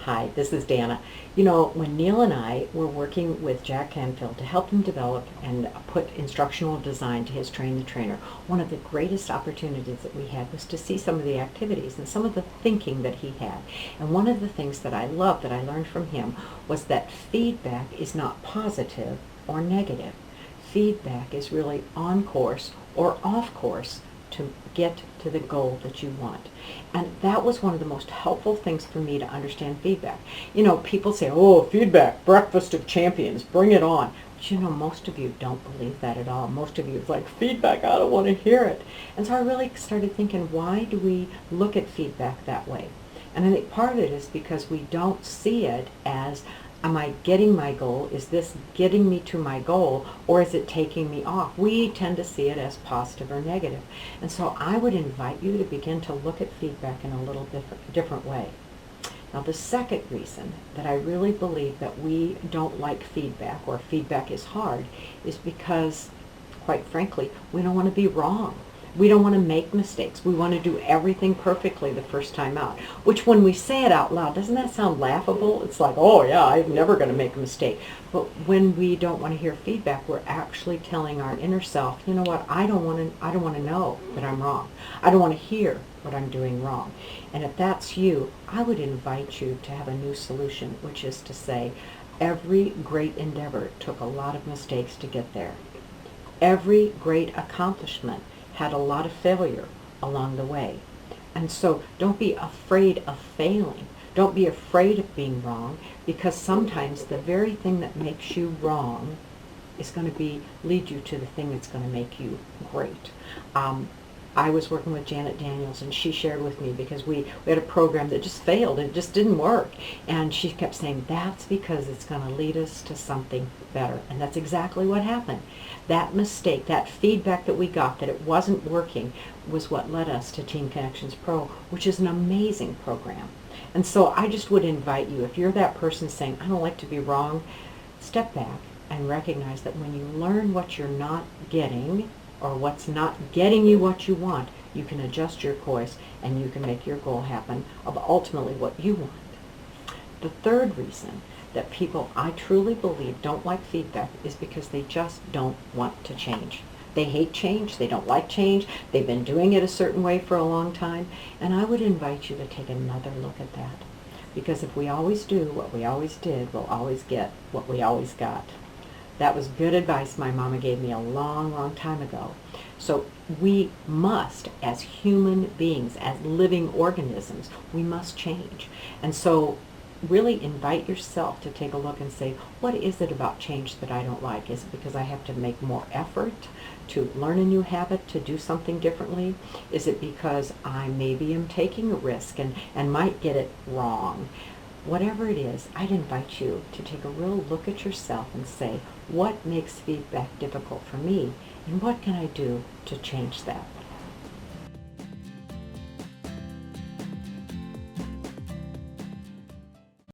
Hi, this is Dana. You know, when Neil and I were working with Jack Canfield to help him develop and put instructional design to his Train the Trainer, one of the greatest opportunities that we had was to see some of the activities and some of the thinking that he had. And one of the things that I loved that I learned from him was that feedback is not positive or negative. Feedback is really on course or off course to get to the goal that you want. And that was one of the most helpful things for me to understand feedback. You know, people say, oh, feedback, breakfast of champions, bring it on. But you know, most of you don't believe that at all. Most of you is like, feedback, I don't want to hear it. And so I really started thinking, why do we look at feedback that way? And I think part of it is because we don't see it as, am I getting my goal? Is this getting me to my goal, or is it taking me off? We tend to see it as positive or negative. And so I would invite you to begin to look at feedback in a little different way. Now, the second reason that I really believe that we don't like feedback, or feedback is hard, is because, quite frankly, we don't want to be wrong. We don't want to make mistakes. We want to do everything perfectly the first time out, which when we say it out loud, doesn't that sound laughable? It's like, oh yeah, I'm never going to make a mistake. But when we don't want to hear feedback, we're actually telling our inner self, you know what, I don't want to know that I'm wrong. I don't want to hear what I'm doing wrong. And if that's you, I would invite you to have a new solution, which is to say, every great endeavor took a lot of mistakes to get there. Every great accomplishment had a lot of failure along the way. And so don't be afraid of failing. Don't be afraid of being wrong, because sometimes the very thing that makes you wrong is going to lead you to the thing that's going to make you great. I was working with Janet Daniels, and she shared with me, because we had a program that just failed. It just didn't work. And she kept saying, that's because it's going to lead us to something better. And that's exactly what happened. That mistake, that feedback that we got that it wasn't working, was what led us to Teen Connections Pro, which is an amazing program. And so I just would invite you, if you're that person saying, I don't like to be wrong, step back and recognize that when you learn what you're not getting, or what's not getting you what you want, you can adjust your course and you can make your goal happen of ultimately what you want. The third reason that people, I truly believe, don't like feedback is because they just don't want to change. They hate change. They don't like change. They've been doing it a certain way for a long time. And I would invite you to take another look at that. Because if we always do what we always did, we'll always get what we always got. That was good advice my mama gave me a long, long time ago. So we must, as human beings, as living organisms, we must change. And so really invite yourself to take a look and say, what is it about change that I don't like? Is it because I have to make more effort to learn a new habit, to do something differently? Is it because I maybe am taking a risk and might get it wrong? Whatever it is, I'd invite you to take a real look at yourself and say, what makes feedback difficult for me, and what can I do to change that?